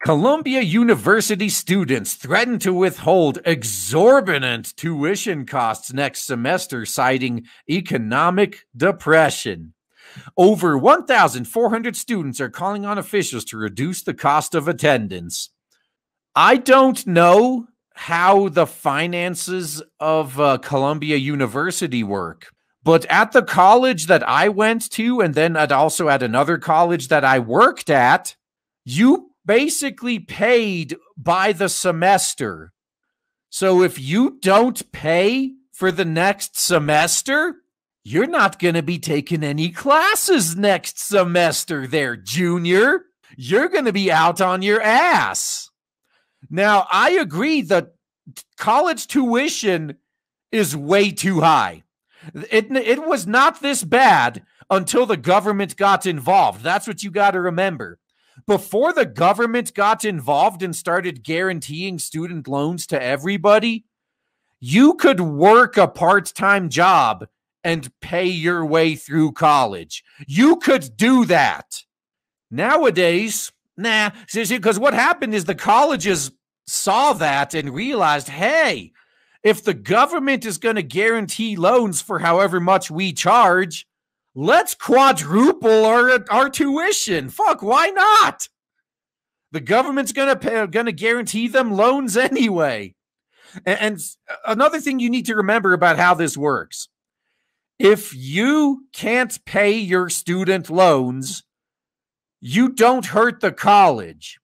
Columbia University students threaten to withhold exorbitant tuition costs next semester, citing economic depression. Over 1,400 students are calling on officials to reduce the cost of attendance. I don't know how the finances of Columbia University work, but at the college that I went to, and then also at another college that I worked at, you basically paid by the semester. So if you don't pay for the next semester, you're not going to be taking any classes next semester there, junior. You're going to be out on your ass. Now, I agree that college tuition is way too high. It was not this bad until the government got involved. That's what you got to remember. Before the government got involved and started guaranteeing student loans to everybody, you could work a part-time job and pay your way through college. You could do that. Nowadays, nah, because what happened is the colleges saw that and realized, hey, if the government is going to guarantee loans for however much we charge, let's quadruple our tuition. Fuck, why not? The government's going to guarantee them loans anyway. And another thing you need to remember about how this works. If you can't pay your student loans, you don't hurt the college.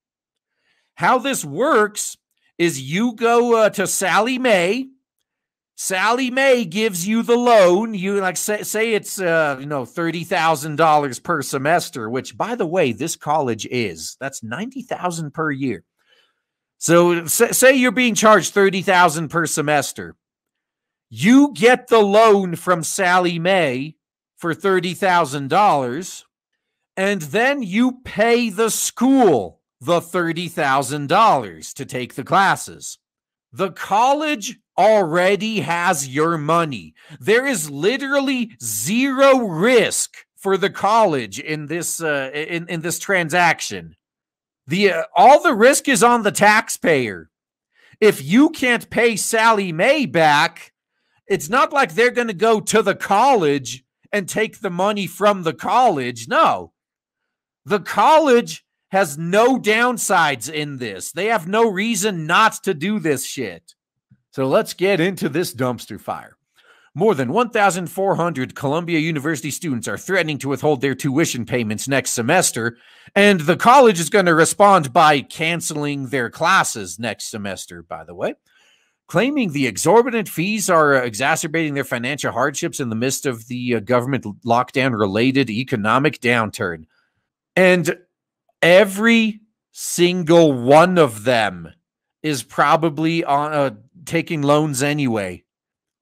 How this works is you go to Sally Mae. Sally Mae gives you the loan. You like say it's $30,000 per semester, which, by the way, this college is. That's $90,000 per year. So say you're being charged $30,000 per semester. You get the loan from Sally Mae for $30,000, and then you pay the school the $30,000 to take the classes. The college already has your money. There is literally zero risk for the college in this in this transaction. All the risk is on the taxpayer. If you can't pay Sally Mae back, it's not like they're going to go to the college and take the money from the college. No. The college has no downsides in this. They have no reason not to do this shit. So let's get into this dumpster fire. More than 1,400 Columbia University students are threatening to withhold their tuition payments next semester, and the college is going to respond by canceling their classes next semester, by the way, claiming the exorbitant fees are exacerbating their financial hardships in the midst of the government lockdown-related economic downturn. And every single one of them is probably on taking loans anyway.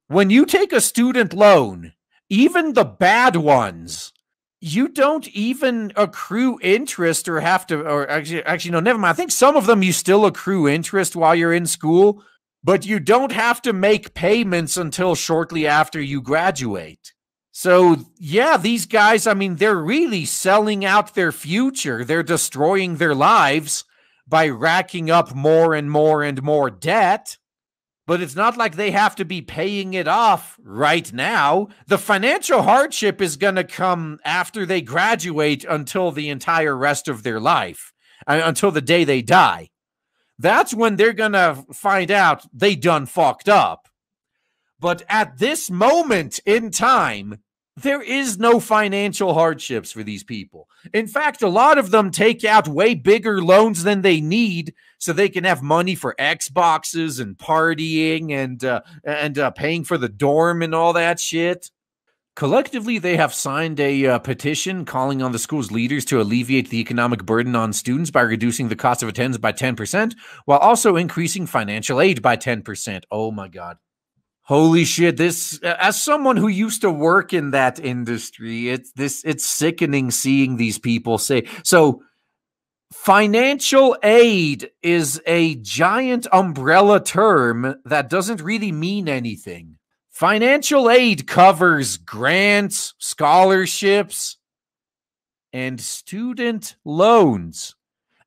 When you take a student loan, even the bad ones, you don't even accrue interest or have to, or actually, no, never mind. I think some of them you still accrue interest while you're in school, but you don't have to make payments until shortly after you graduate. So, yeah, these guys, I mean, they're really selling out their future. They're destroying their lives by racking up more and more and more debt. But it's not like they have to be paying it off right now. The financial hardship is going to come after they graduate until the entire rest of their life, until the day they die. That's when they're going to find out they done fucked up. But at this moment in time, there is no financial hardships for these people. In fact, a lot of them take out way bigger loans than they need so they can have money for Xboxes and partying and paying for the dorm and all that shit. Collectively, they have signed a petition calling on the school's leaders to alleviate the economic burden on students by reducing the cost of attendance by 10%, while also increasing financial aid by 10%. Oh my God. Holy shit, this, as someone who used to work in that industry, it's sickening seeing these people say. So financial aid is a giant umbrella term that doesn't really mean anything. Financial aid covers grants, scholarships, and student loans.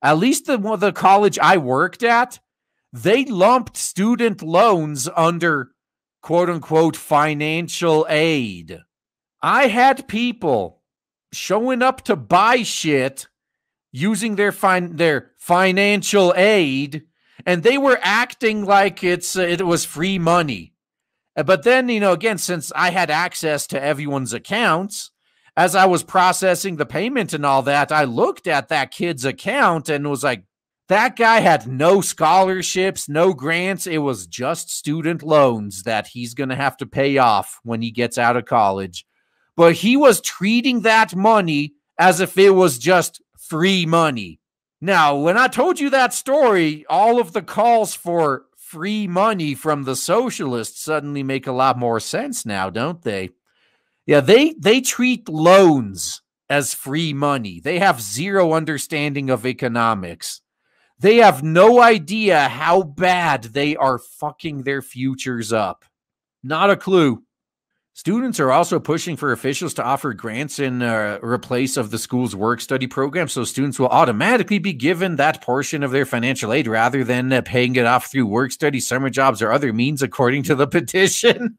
At least the college I worked at, they lumped student loans under quote unquote financial aid. I had people showing up to buy shit using their financial aid, and they were acting like it was free money. But then, again, since I had access to everyone's accounts, as I was processing the payment and all that, I looked at that kid's account and was like, that guy had no scholarships, no grants. It was just student loans that he's going to have to pay off when he gets out of college. But he was treating that money as if it was just free money. Now, when I told you that story, all of the calls for free money from the socialists suddenly make a lot more sense now, don't they? Yeah, they treat loans as free money. They have zero understanding of economics. They have no idea how bad they are fucking their futures up. Not a clue. Students are also pushing for officials to offer grants in replace of the school's work-study program, so students will automatically be given that portion of their financial aid rather than paying it off through work-study, summer jobs, or other means, according to the petition.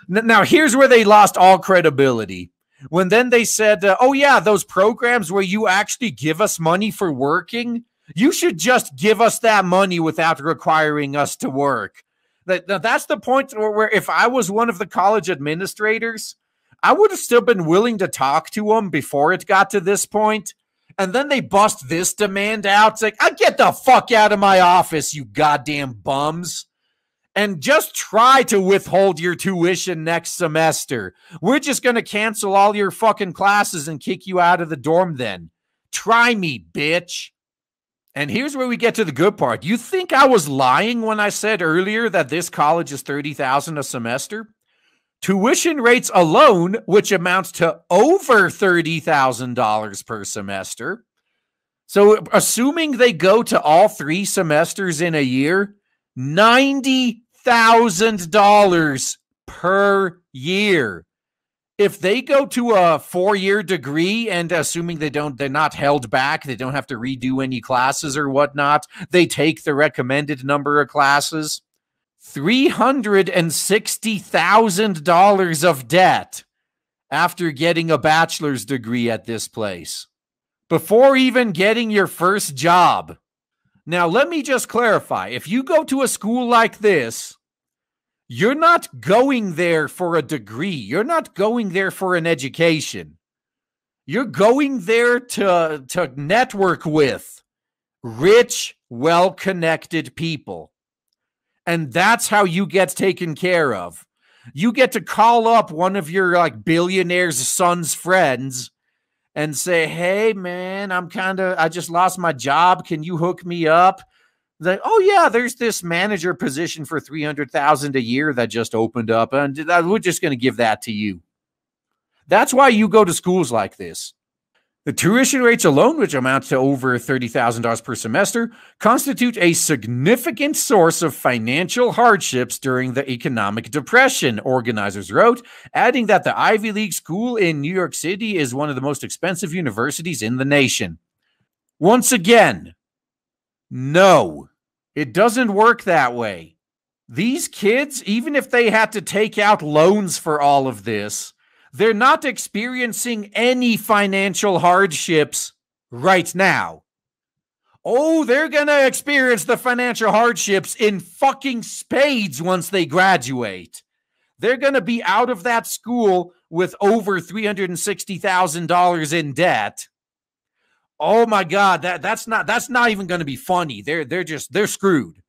Now, here's where they lost all credibility. When then they said, oh yeah, those programs where you actually give us money for working, you should just give us that money without requiring us to work. That's the point where if I was one of the college administrators, I would have still been willing to talk to them before it got to this point. And then they bust this demand out. It's like, I get the fuck out of my office, you goddamn bums. And just try to withhold your tuition next semester. We're just going to cancel all your fucking classes and kick you out of the dorm then. Try me, bitch. And here's where we get to the good part. You think I was lying when I said earlier that this college is $30,000 a semester? Tuition rates alone, which amounts to over $30,000 per semester. So assuming they go to all 3 semesters in a year, $90,000 per year. If they go to a 4-year degree and assuming they're not held back, they don't have to redo any classes or whatnot, they take the recommended number of classes, $360,000 of debt after getting a bachelor's degree at this place, before even getting your first job. Now, let me just clarify. If you go to a school like this, you're not going there for a degree. You're not going there for an education. You're going there to network with rich, well-connected people. And that's how you get taken care of. You get to call up one of your billionaire's son's friends and say, hey, man, I just lost my job. Can you hook me up? Like, oh yeah, there's this manager position for $300,000 a year that just opened up, and we're just going to give that to you. That's why you go to schools like this. The tuition rates alone, which amount to over $30,000 per semester, constitute a significant source of financial hardships during the economic depression, organizers wrote, adding that the Ivy League school in New York City is one of the most expensive universities in the nation. Once again, no. It doesn't work that way. These kids, even if they had to take out loans for all of this, they're not experiencing any financial hardships right now. Oh, they're going to experience the financial hardships in fucking spades once they graduate. They're going to be out of that school with over $360,000 in debt. Oh my God, that's not even going to be funny. They're screwed.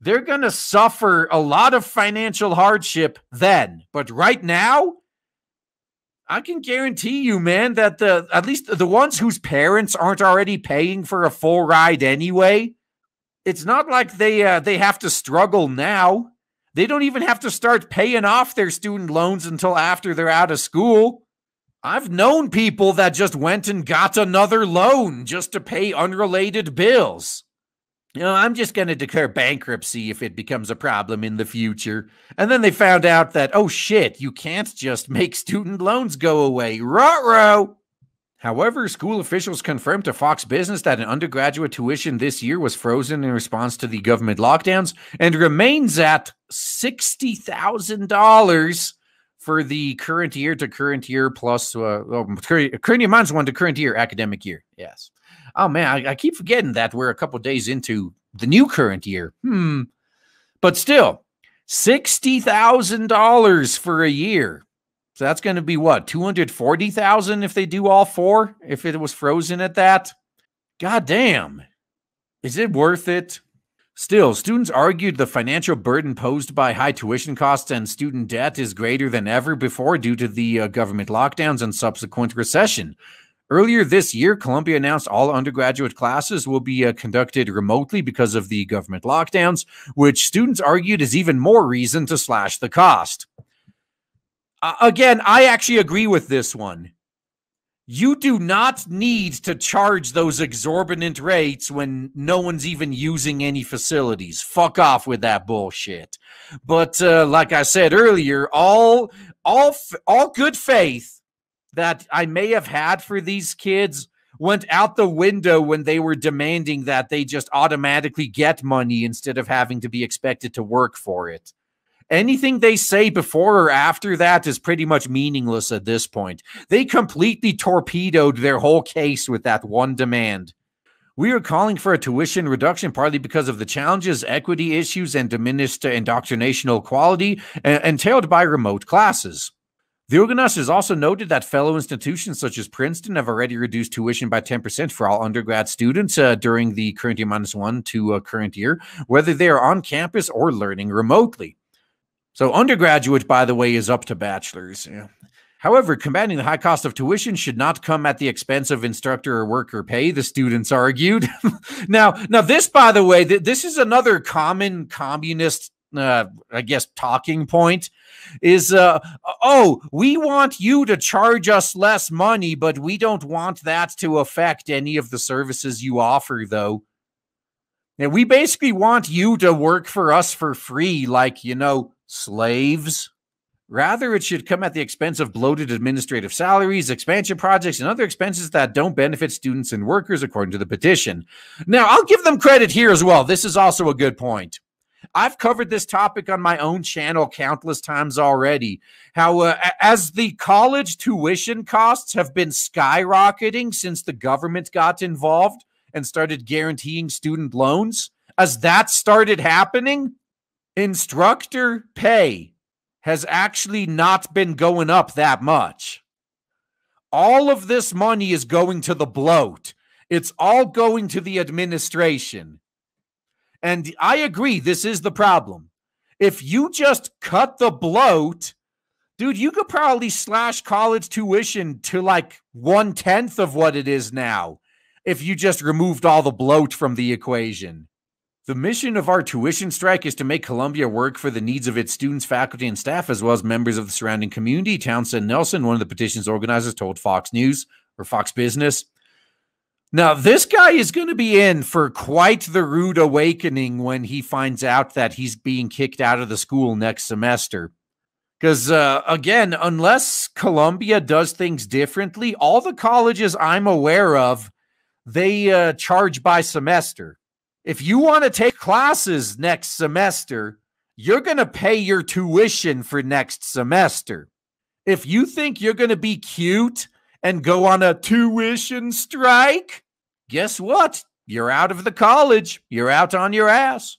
They're going to suffer a lot of financial hardship then. But right now, I can guarantee you, man, that at least the ones whose parents aren't already paying for a full ride anyway, it's not like they have to struggle now. They don't even have to start paying off their student loans until after they're out of school. I've known people that just went and got another loan just to pay unrelated bills. I'm just going to declare bankruptcy if it becomes a problem in the future. And then they found out that, oh shit, you can't just make student loans go away. Ruh-roh. However, school officials confirmed to Fox Business that an undergraduate tuition this year was frozen in response to the government lockdowns and remains at $60,000 for the current year to current year plus current year minus one to current year academic year. Yes. Oh man, I keep forgetting that we're a couple days into the new current year. But still, $60,000 for a year. So that's going to be what, 240,000 if they do all four, if it was frozen at that? God damn. Is it worth it? Still, students argued the financial burden posed by high tuition costs and student debt is greater than ever before due to the government lockdowns and subsequent recession. Earlier this year, Columbia announced all undergraduate classes will be conducted remotely because of the government lockdowns, which students argued is even more reason to slash the cost. Again, I actually agree with this one. You do not need to charge those exorbitant rates when no one's even using any facilities. Fuck off with that bullshit. But like I said earlier, all good faith that I may have had for these kids went out the window when they were demanding that they just automatically get money instead of having to be expected to work for it. Anything they say before or after that is pretty much meaningless at this point. They completely torpedoed their whole case with that one demand. We are calling for a tuition reduction partly because of the challenges, equity issues, and diminished indoctrinational quality entailed by remote classes. The organizers also noted that fellow institutions such as Princeton have already reduced tuition by 10% for all undergrad students during the current year -1 to current year, whether they are on campus or learning remotely. So undergraduate, by the way, is up to bachelor's. Yeah. However, combating the high cost of tuition should not come at the expense of instructor or worker pay, the students argued. Now, this, by the way, this is another common communist, talking point is, we want you to charge us less money, but we don't want that to affect any of the services you offer, though. And we basically want you to work for us for free, like, slaves. Rather, it should come at the expense of bloated administrative salaries, expansion projects, and other expenses that don't benefit students and workers, according to the petition. Now, I'll give them credit here as well. This is also a good point. I've covered this topic on my own channel countless times already. How, as the college tuition costs have been skyrocketing since the government got involved and started guaranteeing student loans, as that started happening, instructor pay has actually not been going up that much. All of this money is going to the bloat. It's all going to the administration. And I agree, this is the problem. If you just cut the bloat, dude, you could probably slash college tuition to like 1/10 of what it is now if you just removed all the bloat from the equation. The mission of our tuition strike is to make Columbia work for the needs of its students, faculty, and staff, as well as members of the surrounding community, Townsend Nelson, one of the petition's organizers, told Fox News or Fox Business. Now, this guy is going to be in for quite the rude awakening when he finds out that he's being kicked out of the school next semester. Because, again, unless Columbia does things differently, all the colleges I'm aware of, they charge by semester. If you want to take classes next semester, you're going to pay your tuition for next semester. If you think you're going to be cute and go on a tuition strike, guess what? You're out of the college. You're out on your ass.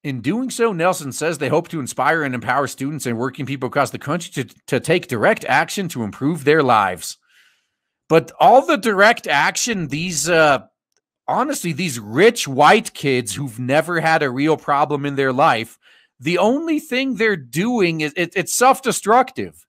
In doing so, Nelson says they hope to inspire and empower students and working people across the country to take direct action to improve their lives. But all the direct action these honestly, these rich white kids who've never had a real problem in their life, the only thing they're doing is it's self-destructive.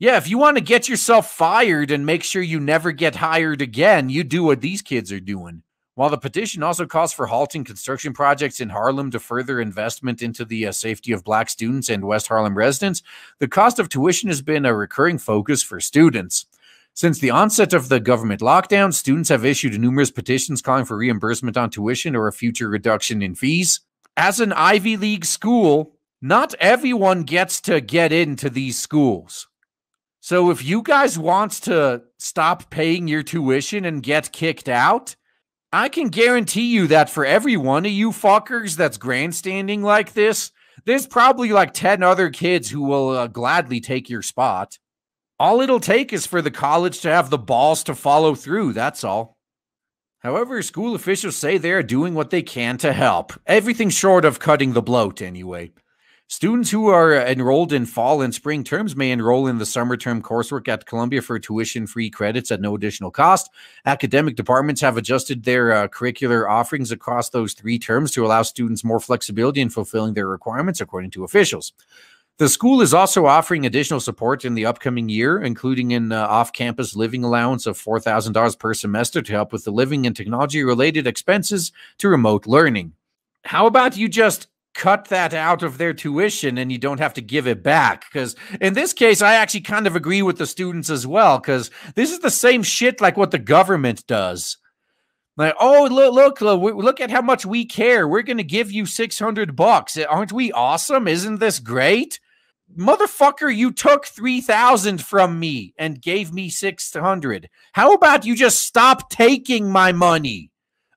Yeah, if you want to get yourself fired and make sure you never get hired again, you do what these kids are doing. While the petition also calls for halting construction projects in Harlem to further investment into the safety of Black students and West Harlem residents, the cost of tuition has been a recurring focus for students. Since the onset of the government lockdown, students have issued numerous petitions calling for reimbursement on tuition or a future reduction in fees. As an Ivy League school, not everyone gets to get into these schools. So if you guys want to stop paying your tuition and get kicked out, I can guarantee you that for every one of you fuckers that's grandstanding like this, there's probably like 10 other kids who will gladly take your spot. All it'll take is for the college to have the balls to follow through, that's all. However, school officials say they are doing what they can to help. Everything short of cutting the bloat, anyway. Students who are enrolled in fall and spring terms may enroll in the summer term coursework at Columbia for tuition-free credits at no additional cost. Academic departments have adjusted their curricular offerings across those 3 terms to allow students more flexibility in fulfilling their requirements, according to officials. The school is also offering additional support in the upcoming year, including an off-campus living allowance of $4,000 per semester to help with the living and technology-related expenses to remote learning. How about you just cut that out of their tuition and you don't have to give it back? Because in this case, I actually kind of agree with the students as well, because this is the same shit like what the government does. Like, oh, look at how much we care. We're going to give you $600. Aren't we awesome? Isn't this great? Motherfucker, you took $3,000 from me and gave me $600. How about you just stop taking my money?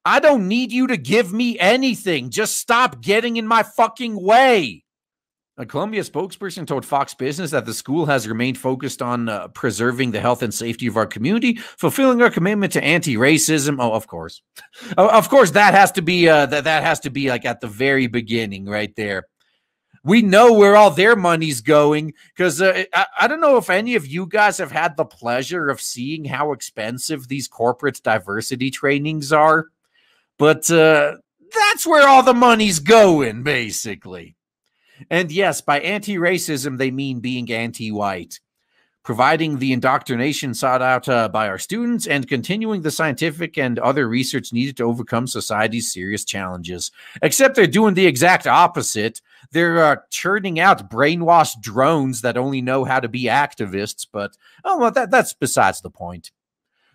I don't need you to give me anything. Just stop getting in my fucking way. A Columbia spokesperson told Fox Business that the school has remained focused on preserving the health and safety of our community, fulfilling our commitment to anti-racism. Oh, of course. Of course, that has to be that has to be like at the very beginning right there. We know where all their money's going, because I don't know if any of you guys have had the pleasure of seeing how expensive these corporate diversity trainings are. But that's where all the money's going, basically. And yes, by anti-racism, they mean being anti-white, providing the indoctrination sought out by our students, and continuing the scientific and other research needed to overcome society's serious challenges. Except they're doing the exact opposite. They're churning out brainwashed drones that only know how to be activists, but oh, well, that's besides the point.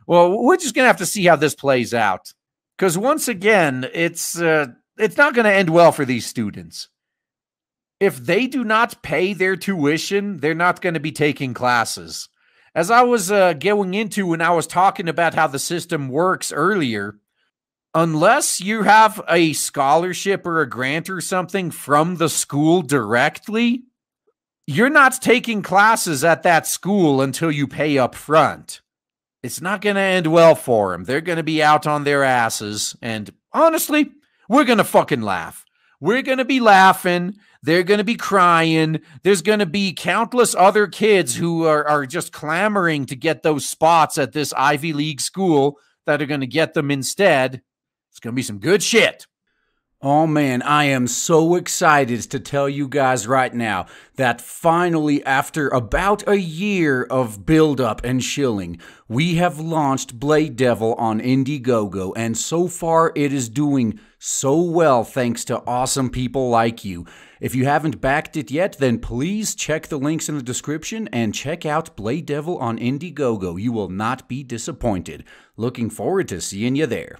Well, we're just going to have to see how this plays out. Because once again, it's not going to end well for these students. If they do not pay their tuition, they're not going to be taking classes. As I was going into when I was talking about how the system works earlier, unless you have a scholarship or a grant or something from the school directly, you're not taking classes at that school until you pay up front. It's not going to end well for them. They're going to be out on their asses. And honestly, we're going to fucking laugh. We're going to be laughing. They're going to be crying. There's going to be countless other kids who are just clamoring to get those spots at this Ivy League school that are going to get them instead. It's going to be some good shit. Oh man, I am so excited to tell you guys right now that finally, after about a year of build-up and shilling, we have launched Blade Devil on Indiegogo, and so far it is doing so well thanks to awesome people like you. If you haven't backed it yet, then please check the links in the description and check out Blade Devil on Indiegogo. You will not be disappointed. Looking forward to seeing you there.